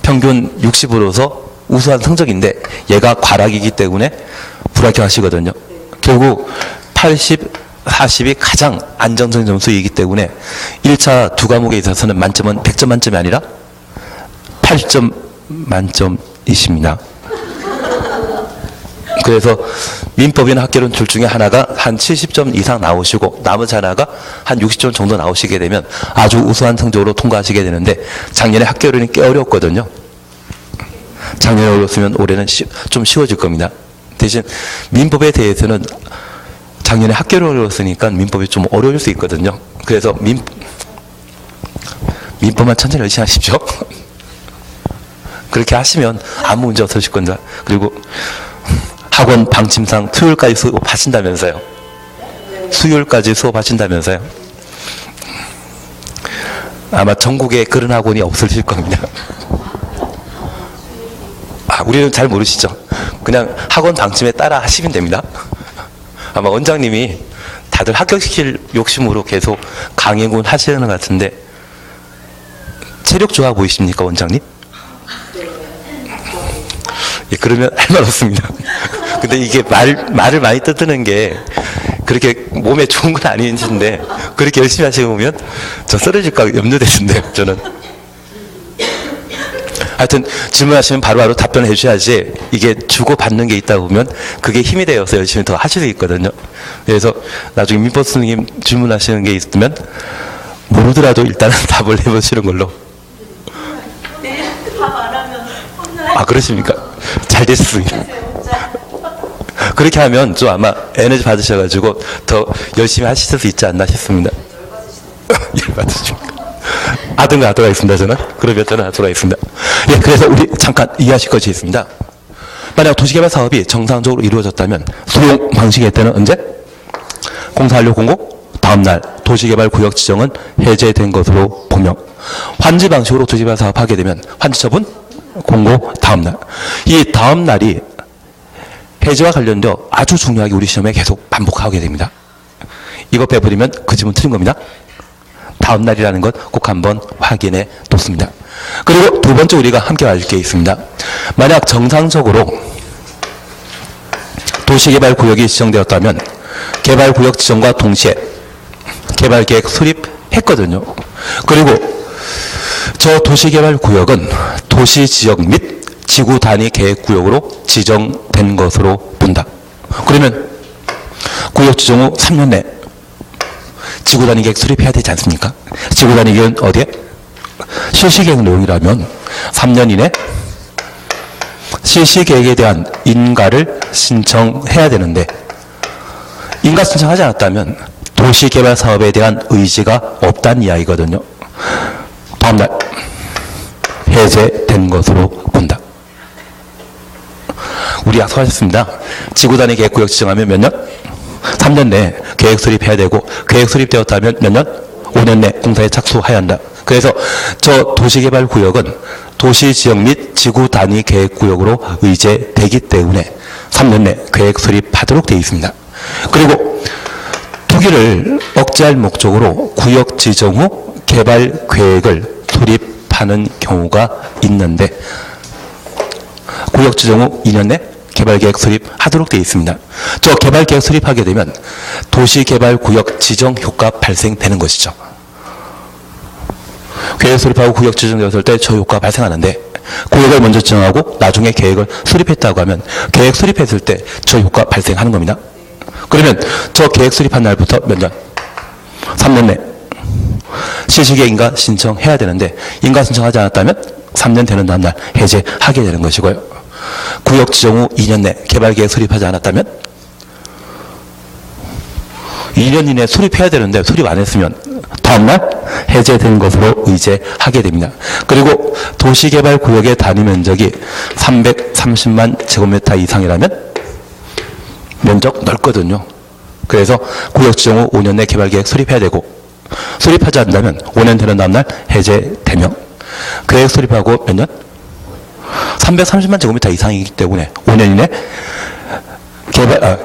평균 60으로서 우수한 성적인데 얘가 과락이기 때문에 불합격하시거든요. 결국 80, 40이 가장 안정적인 점수이기 때문에 1차 두 과목에 있어서는 만점은 100점 만점이 아니라 80점 만점이십니다. 그래서 민법이나 학개론 둘 중에 하나가 한 70점 이상 나오시고 나머지 하나가 한 60점 정도 나오시게 되면 아주 우수한 성적으로 통과하시게 되는데 작년에 학개론이 꽤 어려웠거든요. 작년에 어려웠으면 올해는 좀 쉬워질 겁니다. 대신 민법에 대해서는 작년에 학개론이 어려웠으니까 민법이 좀 어려울 수 있거든요. 그래서 민법만 천천히 열심히 하십시오. 그렇게 하시면 아무 문제 없으실 겁니다. 그리고 학원 방침상 수요일까지 수업하신다면서요. 수요일까지 수업하신다면서요. 아마 전국에 그런 학원이 없으실 겁니다. 우리는 잘 모르시죠. 그냥 학원 방침에 따라 하시면 됩니다. 아마 원장님이 다들 합격시킬 욕심으로 계속 강행군 하시는 것 같은데 체력 좋아 보이십니까, 원장님? 예, 그러면 할 말 없습니다. 근데 이게 말을 많이 떠드는 게 그렇게 몸에 좋은 건 아닌데 그렇게 열심히 하시고 보면 저 쓰러질까 염려되는데 저는. 하여튼 질문하시면 바로바로 답변해 주셔야지 이게 주고받는 게 있다 보면 그게 힘이 되어서 열심히 더 하실 수 있거든요. 그래서 나중에 민법 선생님 질문하시는 게 있으면 모르더라도 일단은 답을 해보시는 걸로. 네, 답 안 하면 그러십니까? 잘 됐습니다. 그렇게 하면 좀 아마 에너지 받으셔가지고 더 열심히 하실 수 있지 않나 싶습니다. 열받으십니까? 아든가 하도록 하겠습니다, 저는. 그러면 저는 하도록 하겠습니다. 예, 그래서 우리 잠깐 이해하실 것이 있습니다. 만약 도시개발 사업이 정상적으로 이루어졌다면 수용 방식에 때는 언제? 공사 완료 공고 다음날 도시개발 구역 지정은 해제된 것으로 보며 환지 방식으로 도시개발 사업하게 되면 환지 처분 공고 다음날. 이 다음날이 해제와 관련되어 아주 중요하게 우리 시험에 계속 반복하게 됩니다. 이거 빼버리면 그 질문 틀린 겁니다. 다음날이라는 것 꼭 한번 확인해 놓습니다. 그리고 두 번째 우리가 함께 알 게 있습니다. 만약 정상적으로 도시개발구역이 지정되었다면 개발구역 지정과 동시에 개발계획 수립했거든요. 그리고 저 도시개발구역은 도시지역 및 지구단위 계획구역으로 지정된 것으로 본다. 그러면 구역 지정 후 3년 내 지구단위 계획 수립해야 되지 않습니까? 지구단위 계획은 어디에? 실시계획 내용이라면 3년 이내 실시계획에 대한 인가를 신청해야 되는데 인가 신청하지 않았다면 도시개발 사업에 대한 의지가 없다는 이야기거든요. 다음날 해제된 것으로 본다. 우리 약속하셨습니다. 지구단위 계획구역 지정하면 몇 년? 3년 내에 계획 수립해야 되고 계획 수립되었다면 몇 년? 5년 내 공사에 착수해야 한다. 그래서 저 도시개발구역은 도시지역 및 지구단위 계획구역으로 의제되기 때문에 3년 내 계획 수립하도록 되어 있습니다. 그리고 투기를 억제할 목적으로 구역 지정 후 개발 계획을 수립하는 경우가 있는데 구역 지정 후 2년 내 개발계획 수립하도록 되어 있습니다. 저 개발계획 수립하게 되면 도시개발구역 지정 효과 발생되는 것이죠. 계획 수립하고 구역 지정되었을 때 저 효과 발생하는데 구역을 먼저 지정하고 나중에 계획을 수립했다고 하면 계획 수립했을 때 저 효과 발생하는 겁니다. 그러면 저 계획 수립한 날부터 몇 년? 3년 내 실시계획 인가 신청해야 되는데 인가 신청하지 않았다면 3년 되는 다음날 해제하게 되는 것이고요. 구역 지정 후 2년 내 개발계획 수립하지 않았다면 2년 이내 수립해야 되는데 수립 안 했으면 다음날 해제된 것으로 의제하게 됩니다. 그리고 도시개발구역의 단위 면적이 330만 제곱미터 이상이라면 면적 넓거든요. 그래서 구역 지정 후 5년 내 개발계획 수립해야 되고 수립하지 않는다면 5년 되는 다음날 해제되며 계획 수립하고 몇 년? 330만 제곱미터 이상이기 때문에 5년 이내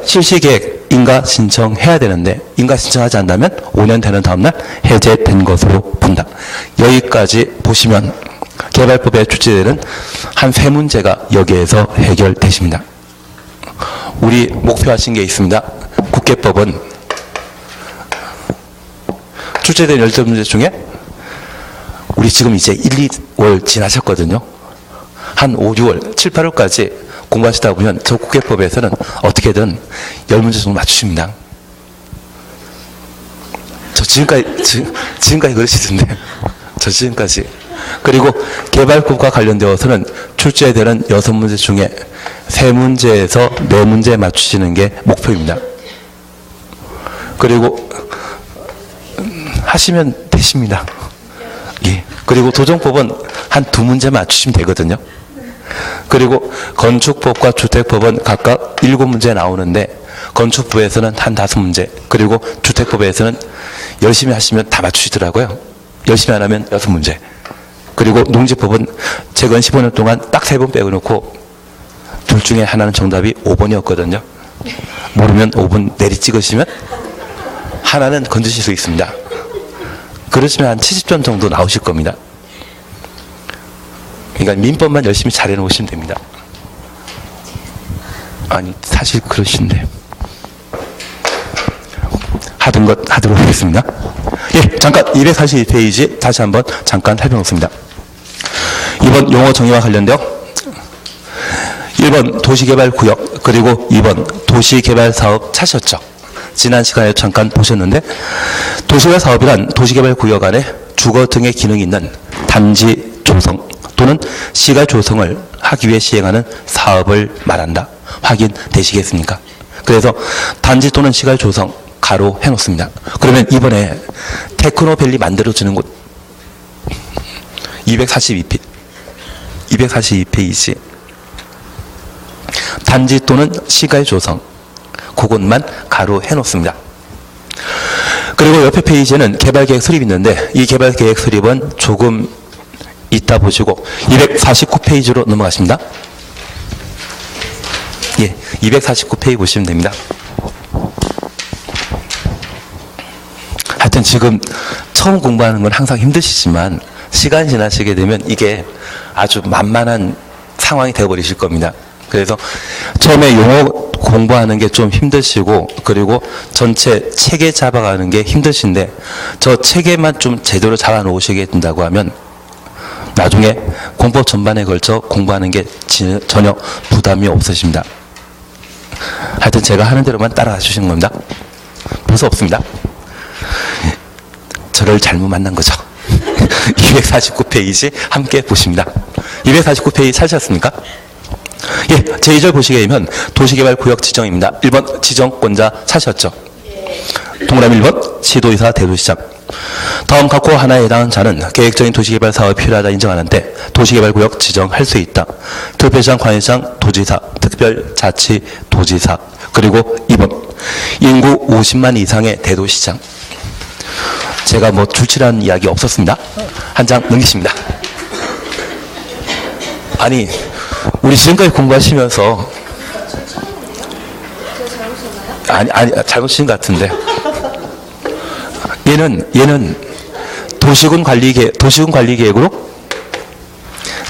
실시계획 인가 신청해야 되는데 인가 신청하지 않는다면 5년 되는 다음날 해제된 것으로 본다. 여기까지 보시면 개발법에 출제되는 한 세 문제가 여기에서 해결되십니다. 우리 목표하신 게 있습니다. 국회법은 출제된 10문제 중에 우리 지금 이제 1, 2월 지나셨거든요. 한 5, 6월, 7, 8월까지 공부하시다 보면 저 국회법에서는 어떻게든 10문제 정도 맞추십니다. 저 지금까지 그러시던데. 저 지금까지. 그리고 개발국과 관련되어서는 출제되는 6문제 중에 3문제에서 4문제 맞추시는 게 목표입니다. 그리고 하시면 되십니다. 예. 그리고 도정법은 한 2문제 맞추시면 되거든요. 그리고 건축법과 주택법은 각각 7문제 나오는데 건축법에서는 한 5문제, 그리고 주택법에서는 열심히 하시면 다 맞추시더라고요. 열심히 안 하면 6문제. 그리고 농지법은 최근 15년 동안 딱 3번 빼놓고 둘 중에 하나는 정답이 5번이었거든요. 모르면 5번 내리 찍으시면 하나는 건드실 수 있습니다. 그러시면 한 70점 정도 나오실 겁니다. 그러니까 민법만 열심히 잘 해놓으시면 됩니다. 아니, 사실 그러신데. 하던 것 하도록 하겠습니다. 예, 잠깐 242페이지 다시 한번 잠깐 살펴놓습니다. 이번 용어 정의와 관련되어 1번 도시개발구역, 그리고 2번 도시개발사업 찾으셨죠? 지난 시간에 잠깐 보셨는데, 도시개발사업이란 도시개발구역 안에 주거 등의 기능이 있는 단지 조성 또는 시가 조성을 하기 위해 시행하는 사업을 말한다. 확인되시겠습니까? 그래서 단지 또는 시가 조성 가로 해놓습니다. 그러면 이번에 테크노밸리 만들어주는 곳 242페이지 단지 또는 시가의 조성, 그것만 가로 해놓습니다. 그리고 옆에 페이지에는 개발계획 수립이 있는데 이 개발계획 수립은 조금 이따 보시고 249페이지로 넘어가십니다. 예, 249페이지 보시면 됩니다. 하여튼 지금 처음 공부하는 건 항상 힘드시지만 시간이 지나시게 되면 이게 아주 만만한 상황이 되어버리실 겁니다. 그래서 처음에 용어 공부하는 게 좀 힘드시고, 그리고 전체 체계 잡아가는 게 힘드신데 저 체계만 좀 제대로 잡아 놓으시게 된다고 하면 나중에 공법 전반에 걸쳐 공부하는 게 전혀 부담이 없으십니다. 하여튼 제가 하는 대로만 따라가 주시는 겁니다. 벌써 없습니다. 저를 잘못 만난 거죠. 249페이지 함께 보십니다. 249페이지 찾으셨습니까? 예, 제2절 보시게 되면 도시개발구역 지정입니다. 1번 지정권자 찾으셨죠? 동그라미 1번 시도의사 대도시장. 다음 각호 하나에 해당하는 자는 계획적인 도시개발 사업이 필요하다 인정하는데 도시개발구역 지정할 수 있다. 특별시장, 관리시장, 도지사, 특별자치도지사. 그리고 2번 인구 50만 이상의 대도시장. 제가 뭐 줄칠한 이야기 없었습니다. 한 장 넘기십니다. 아니, 우리 지금까지 공부하시면서 아니 잘못하신 것 같은데 얘는 도시군 관리 계획으로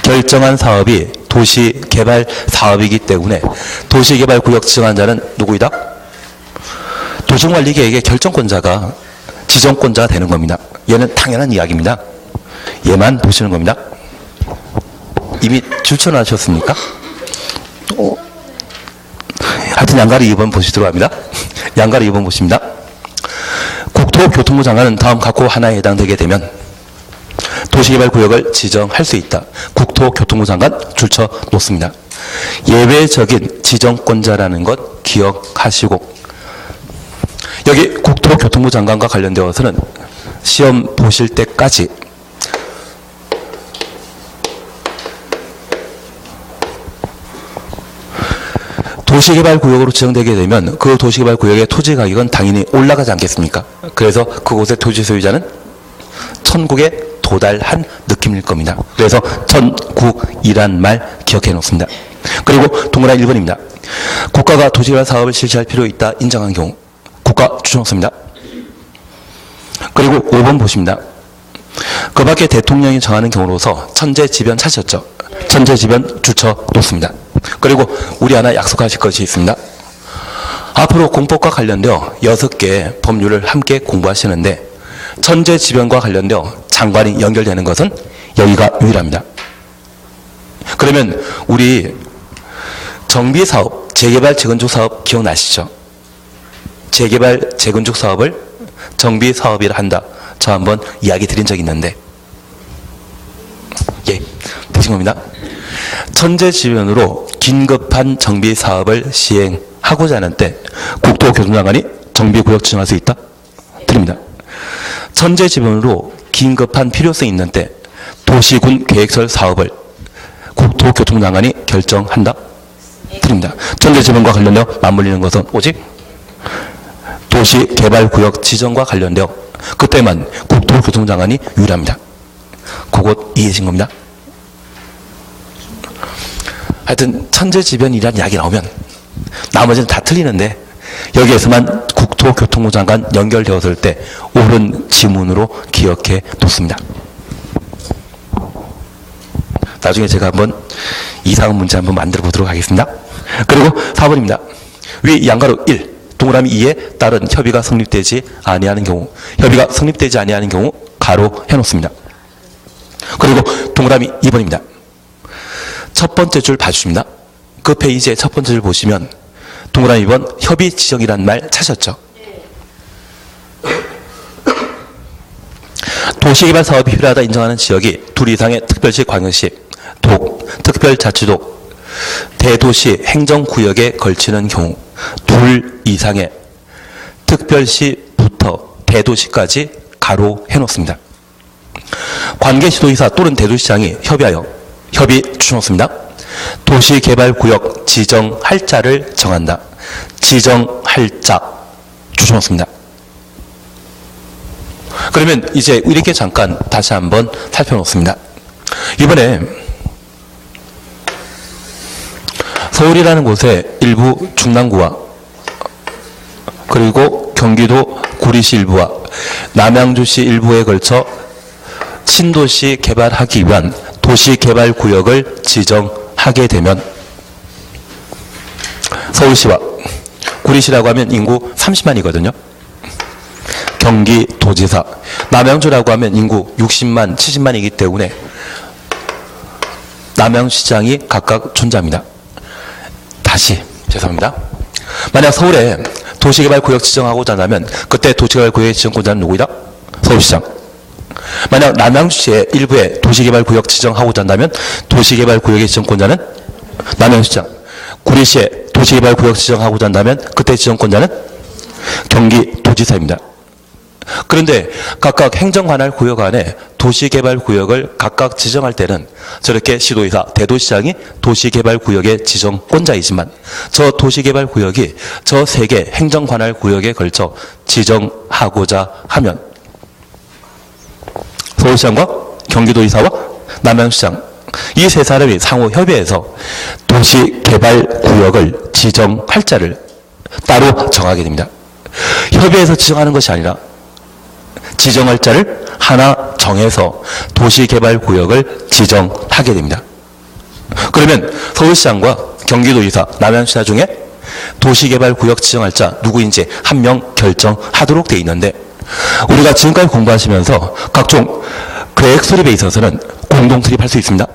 결정한 사업이 도시개발 사업이기 때문에 도시개발구역 지정한 자는 누구이다? 도시군 관리 계획의 결정권자가 지정권자가 되는 겁니다. 얘는 당연한 이야기입니다. 얘만 보시는 겁니다. 이미 줄쳐놔셨습니까? 하여튼 양가리 2번 보시도록 합니다. 양가리 2번 보십니다. 국토교통부 장관은 다음 각호 하나에 해당되게 되면 도시개발구역을 지정할 수 있다. 국토교통부 장관 줄쳐 놓습니다. 예외적인 지정권자라는 것 기억하시고, 여기 국토교통부 장관과 관련되어서는 시험 보실 때까지 도시개발구역으로 지정되게 되면 그 도시개발구역의 토지 가격은 당연히 올라가지 않겠습니까? 그래서 그곳의 토지 소유자는 천국에 도달한 느낌일 겁니다. 그래서 천국이란 말 기억해 놓습니다. 그리고 동그라미 1번입니다. 국가가 도시개발 사업을 실시할 필요 있다 인정한 경우 국가 추정습니다. 그리고 5번 보십니다. 그 밖에 대통령이 정하는 경우로서 천재지변 찾으셨죠? 천재지변 줄쳐 놓습니다. 그리고 우리 하나 약속하실 것이 있습니다. 앞으로 공법과 관련되어 6개의 법률을 함께 공부하시는데 천재지변과 관련되어 장관이 연결되는 것은 여기가 유일합니다. 그러면 우리 정비사업, 재개발, 재건축 사업 기억나시죠? 재개발, 재건축 사업을 정비사업이라 한다. 저 한번 이야기 드린 적이 있는데, 예, 되신 겁니다. 천재지변으로 긴급한 정비사업을 시행하고자 하는 때 국토교통장관이 정비구역 지정할 수 있다? 드립니다. 천재지변으로 긴급한 필요성이 있는 때 도시군 계획설 사업을 국토교통장관이 결정한다? 드립니다. 천재지변과 관련되어 맞물리는 것은 오직 도시개발구역 지정과 관련되어 그때만 국토교통장관이 유일합니다. 그것 이해하신 겁니다. 하여튼 천재지변이라는 이야기 나오면 나머지는 다 틀리는데 여기에서만 국토교통부 장관 연결되었을 때 옳은 지문으로 기억해 놓습니다. 나중에 제가 한번 이상한 문제 한번 만들어 보도록 하겠습니다. 그리고 4번입니다. 위 양가로 1, 동그라미 2에 따른 협의가 성립되지 아니하는 경우, 협의가 성립되지 아니하는 경우 가로 해놓습니다. 그리고 동그라미 2번입니다. 첫 번째 줄 봐주십니다. 그 페이지의 첫 번째 줄 보시면 동그라미 2번 협의 지정이라는 말 찾으셨죠? 도시개발 사업이 필요하다 인정하는 지역이 둘 이상의 특별시, 광역시, 독, 특별자치도, 대도시 행정구역에 걸치는 경우 둘 이상의 특별시부터 대도시까지 가로 해놓습니다. 관계시도의사 또는 대도시장이 협의하여 협의 주놓습니다. 도시개발구역 지정할자를 정한다. 지정할자 주놓습니다. 그러면 이제 이렇게 잠깐 다시 한번 살펴놓습니다. 이번에 서울이라는 곳의 일부 중랑구와 그리고 경기도 구리시 일부와 남양주시 일부에 걸쳐 신도시 개발하기 위한 도시개발구역을 지정하게 되면 서울시와 구리시라고 하면 인구 30만이거든요. 경기도지사, 남양주라고 하면 인구 60만, 70만이기 때문에 남양시장이 각각 존재합니다. 다시 죄송합니다. 만약 서울에 도시개발구역 지정하고자 한다면 그때 도시개발구역의 지정권자는 누구이다? 서울시장. 만약 남양주시의 일부에 도시개발구역 지정하고자 한다면 도시개발구역의 지정권자는 남양시장. 구리시에 도시개발구역 지정하고자 한다면 그때 지정권자는 경기도지사입니다. 그런데 각각 행정관할 구역 안에 도시개발구역을 각각 지정할 때는 저렇게 시도의사, 대도시장이 도시개발구역의 지정권자이지만 저 도시개발구역이 저 세 개 행정관할 구역에 걸쳐 지정하고자 하면 서울시장과 경기도의사와 남양시장 이 세 사람이 상호 협의해서 도시개발구역을 지정할 자를 따로 정하게 됩니다. 협의해서 지정하는 것이 아니라 지정할 자를 하나 정해서 도시개발구역을 지정하게 됩니다. 그러면 서울시장과 경기도의사, 남양시장 중에 도시개발구역 지정할 자 누구인지 한 명 결정하도록 되어 있는데 우리가 지금까지 공부하시면서 각종 계획 수립에 있어서는 공동 수립할 수 있습니다.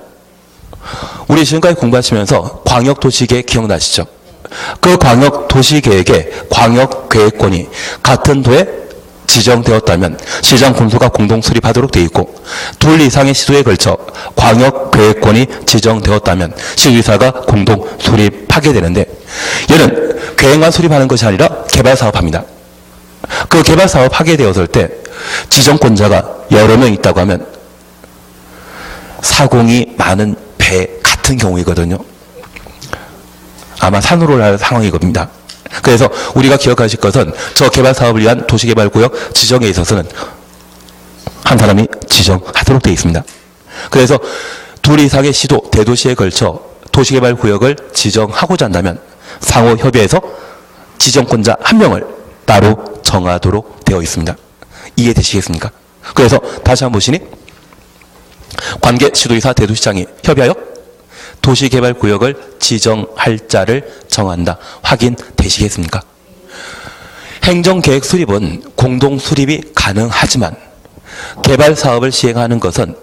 우리 지금까지 공부하시면서 광역도시계획 기억나시죠? 그 광역도시계획의 광역계획권이 같은 도에 지정되었다면 시장 군수가 공동 수립하도록 되어 있고 둘 이상의 시도에 걸쳐 광역계획권이 지정되었다면 시도의사가 공동 수립하게 되는데 얘는 계획만 수립하는 것이 아니라 개발사업합니다. 그 개발사업 하게 되었을 때 지정권자가 여러 명 있다고 하면 사공이 많은 배 같은 경우이거든요. 아마 산으로 할 상황이 겁니다. 그래서 우리가 기억하실 것은 저 개발사업을 위한 도시개발구역 지정에 있어서는 한 사람이 지정하도록 되어 있습니다. 그래서 둘 이상의 시도, 대도시에 걸쳐 도시개발구역을 지정하고자 한다면 상호 협의해서 지정권자 한 명을 따로 정하도록 되어 있습니다. 이해되시겠습니까? 그래서 다시 한번 보시니 관계 시도의사 대도시장이 협의하여 도시개발구역을 지정할 자를 정한다. 확인되시겠습니까? 행정계획 수립은 공동 수립이 가능하지만 개발사업을 시행하는 것은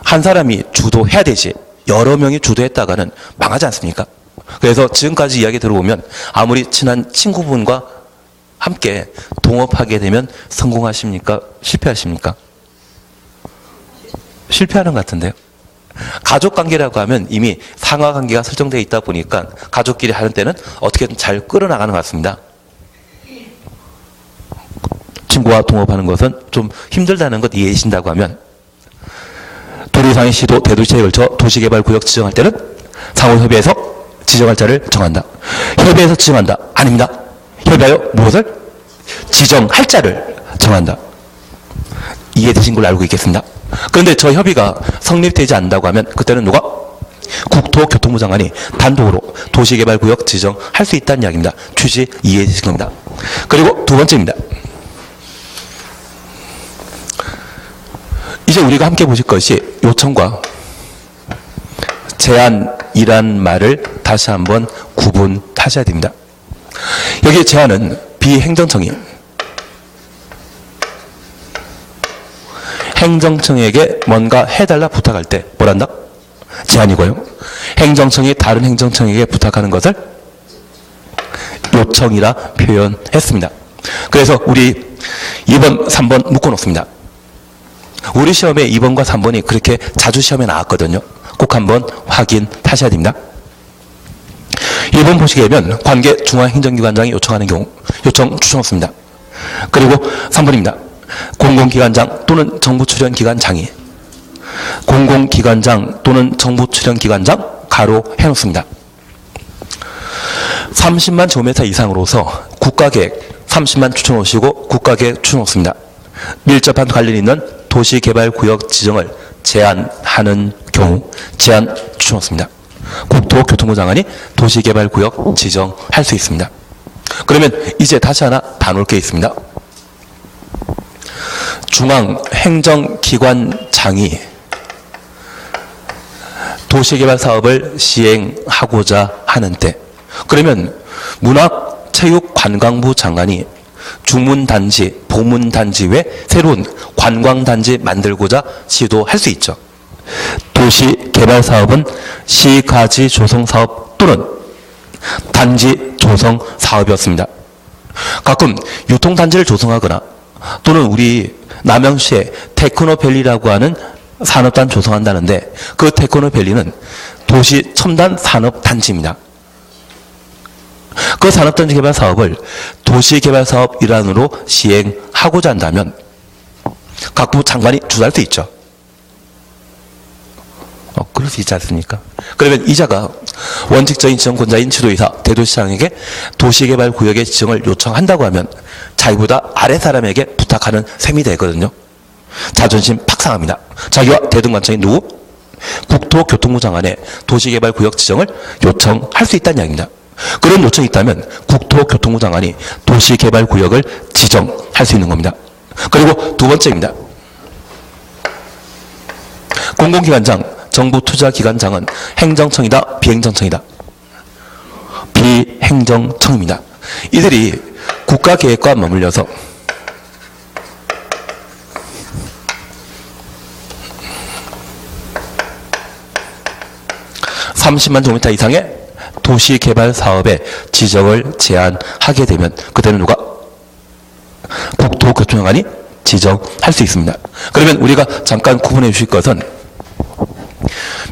한 사람이 주도해야 되지 여러 명이 주도했다가는 망하지 않습니까? 그래서 지금까지 이야기 들어보면 아무리 친한 친구분과 함께 동업하게 되면 성공하십니까? 실패하십니까? 실패하는 것 같은데요. 가족관계라고 하면 이미 상하관계가 설정되어 있다 보니까 가족끼리 하는 때는 어떻게든 잘 끌어나가는 것 같습니다. 친구와 동업하는 것은 좀 힘들다는 것 이해해 주신다고 하면 둘 이상의 시도 대도시에 걸쳐 도시개발구역 지정할 때는 상호협의해서 지정할 자를 정한다. 협의해서 지정한다. 아닙니다. 협의하여 무엇을? 지정할 자를 정한다. 이해되신 걸로 알고 있겠습니다. 그런데 저 협의가 성립되지 않는다고 하면 그때는 누가? 국토교통부 장관이 단독으로 도시개발구역 지정할 수 있다는 이야기입니다. 취지 이해해 주신 겁니다. 그리고 두 번째입니다. 이제 우리가 함께 보실 것이 요청과 제안이란 말을 다시 한번 구분하셔야 됩니다. 여기 제안은 비행정청이 행정청에게 뭔가 해달라 부탁할 때 뭐란다? 제안이고요. 행정청이 다른 행정청에게 부탁하는 것을 요청이라 표현했습니다. 그래서 우리 2번, 3번 묶어놓습니다. 우리 시험에 2번과 3번이 그렇게 자주 시험에 나왔거든요. 꼭 한번 확인하셔야 됩니다. 1번 보시게 되면 관계 중앙행정기관장이 요청하는 경우 요청 추천없습니다. 그리고 3번입니다. 공공기관장 또는 정부 출연기관장이 공공기관장 또는 정부 출연기관장 가로 해놓습니다. 30만 제곱미터 이상으로서 국가계획 30만 추천 오시고 국가계획 추천 없습니다. 밀접한 관련 있는 도시개발구역 지정을 제안하는 경우 제안 추천 없습니다. 국토교통부 장관이 도시개발구역 지정할 수 있습니다. 그러면 이제 다시 하나 나눌 게 있습니다. 중앙행정기관장이 도시개발 사업을 시행하고자 하는 때 그러면 문화체육관광부 장관이 주문단지, 보문단지 외 새로운 관광단지 만들고자 시도할 수 있죠. 도시개발사업은 시가지 조성사업 또는 단지 조성사업이었습니다. 가끔 유통단지를 조성하거나 또는 우리 남양시에 테크노밸리라고 하는 산업단 조성한다는데 그 테크노밸리는 도시 첨단 산업단지입니다. 그 산업단지 개발 사업을 도시개발사업 일환으로 시행하고자 한다면 각부 장관이 주도할 수 있죠. 그럴 수 있지 않습니까? 그러면 이자가 원칙적인 지정권자인 지도이사, 대도시장에게 도시개발구역의 지정을 요청한다고 하면 자기보다 아래 사람에게 부탁하는 셈이 되거든요. 자존심 팍상합니다. 자기와 대등관청이 누구? 국토교통부 장관의 도시개발구역 지정을 요청할 수 있다는 이야기입니다. 그런 요청이 있다면 국토교통부 장관이 도시개발구역을 지정할 수 있는 겁니다. 그리고 두 번째입니다. 공공기관장, 정부투자기관장은 행정청이다, 비행정청이다? 비행정청입니다. 이들이 국가계획과 맞물려서 (30만 제곱미터) 이상의 도시개발 사업의 지정을 제안하게 되면 그때는 누가? 국토교통장관이 지정할 수 있습니다. 그러면 우리가 잠깐 구분해 주실 것은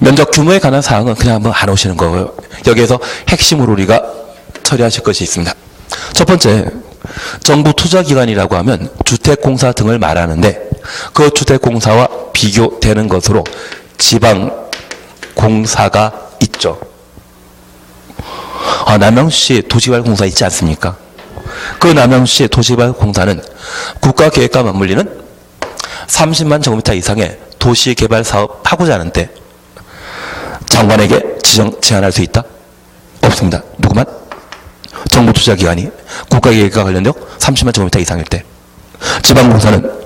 면적 규모에 관한 사항은 그냥 한번 안 오시는 거고요. 여기에서 핵심으로 우리가 처리하실 것이 있습니다. 첫 번째, 정부 투자기관이라고 하면 주택공사 등을 말하는데 그 주택공사와 비교되는 것으로 지방공사가 있죠. 남양시 도시개발공사 있지 않습니까? 그 남양시 도시개발공사는 국가계획과 맞물리는 30만 제곱미터 이상의 도시개발사업 하고자 하는 때 장관에게 제안할 수 있다? 없습니다. 누구만? 정부투자기관이 국가계획과 관련되어 30만 제곱미터 이상일 때. 지방공사는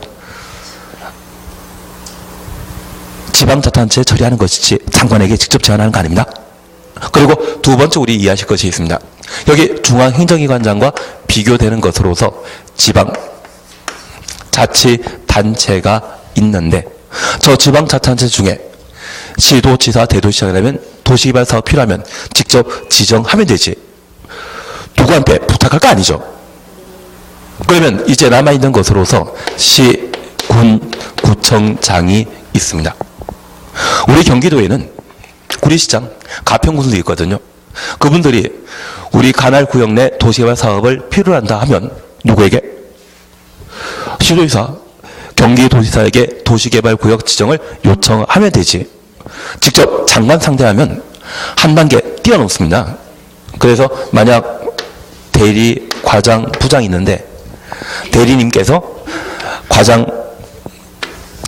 지방자치단체에 처리하는 것이지 장관에게 직접 제안하는 거 아닙니다. 그리고 두 번째 우리 이해하실 것이 있습니다. 여기 중앙행정기관장과 비교되는 것으로서 지방자치단체가 있는데 저 지방자치단체 중에 시도지사, 대도시장이라면 도시개발 사업 필요하면 직접 지정하면 되지. 누구한테 부탁할 거 아니죠. 그러면 이제 남아있는 것으로서 시, 군, 구청장이 있습니다. 우리 경기도에는 구리시장, 가평군도 있거든요. 그분들이 우리 관할 구역 내 도시개발 사업을 필요로 한다 하면 누구에게? 시도지사, 경기도지사에게 도시개발구역 지정을 요청하면 되지. 직접 장관 상대하면 한 단계 뛰어넘습니다. 그래서 만약 대리, 과장, 부장이 있는데 대리님께서 과장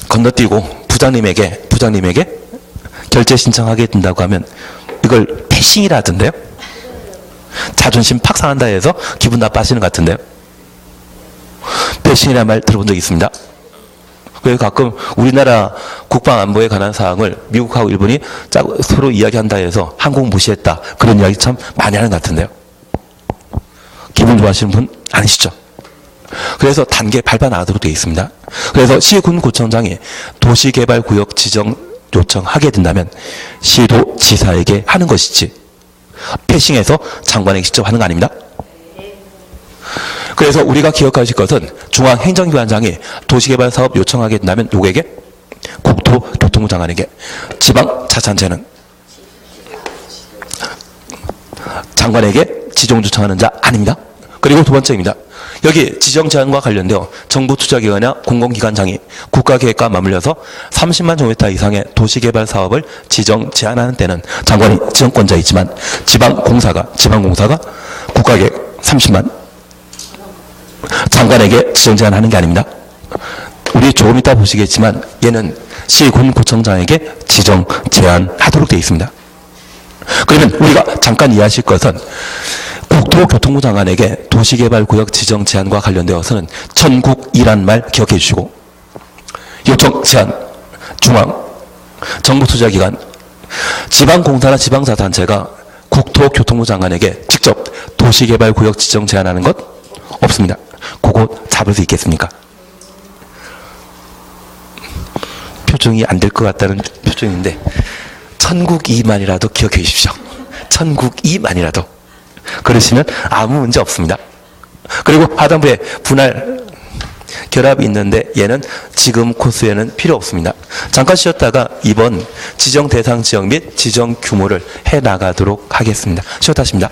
건너뛰고 부장님에게 결제 신청하게 된다고 하면 이걸 패싱이라던데요? 자존심 팍상한다 해서 기분 나빠하시는 것 같은데요? 패싱이라는 말 들어본 적 있습니다. 그래서 가끔 우리나라 국방안보에 관한 사항을 미국하고 일본이 서로 이야기한다 해서 한국 무시했다. 그런 이야기 참 많이 하는 것 같은데요. 기분 좋아하시는 분 아니시죠? 그래서 단계 밟아 나가도록 되어 있습니다. 그래서 시군구청장이 도시개발구역 지정 요청하게 된다면 시도지사에게 하는 것이지 패싱해서 장관에게 직접 하는 거 아닙니다. 그래서 우리가 기억하실 것은 중앙행정기관장이 도시개발사업 요청하게 된다면 누구에게? 국토교통부 장관에게. 지방자치단체는 장관에게 지정 요청하는 자 아닙니다. 그리고 두 번째입니다. 여기 지정 제한과 관련되어 정부 투자기관이나 공공기관장이 국가계획과 맞물려서 30만 제곱미터 이상의 도시개발 사업을 지정 제한하는 때는 장관이 지정권자이지만 지방공사가 국가계획 30만 장관에게 지정 제한하는 게 아닙니다. 우리 조금 이따 보시겠지만 얘는 시군구청장에게 지정 제한하도록 되어 있습니다. 그러면 우리가 잠깐 이해하실 것은 국토교통부 장관에게 도시개발구역 지정 제한과 관련되어서는 전국이란 말 기억해 주시고 요청 제한 중앙 정부투자기관 지방공사나 지방자치단체가 국토교통부 장관에게 직접 도시개발구역 지정 제한하는 것 없습니다. 그거 잡을 수 있겠습니까? 표정이 안 될 것 같다는 표정인데 천국이만이라도 기억해 주십시오. 천국이만이라도 그러시면 아무 문제 없습니다. 그리고 하단부에 분할 결합이 있는데 얘는 지금 코스에는 필요 없습니다. 잠깐 쉬었다가 이번 지정 대상 지역 및 지정 규모를 해 나가도록 하겠습니다. 쉬었다 하십니다.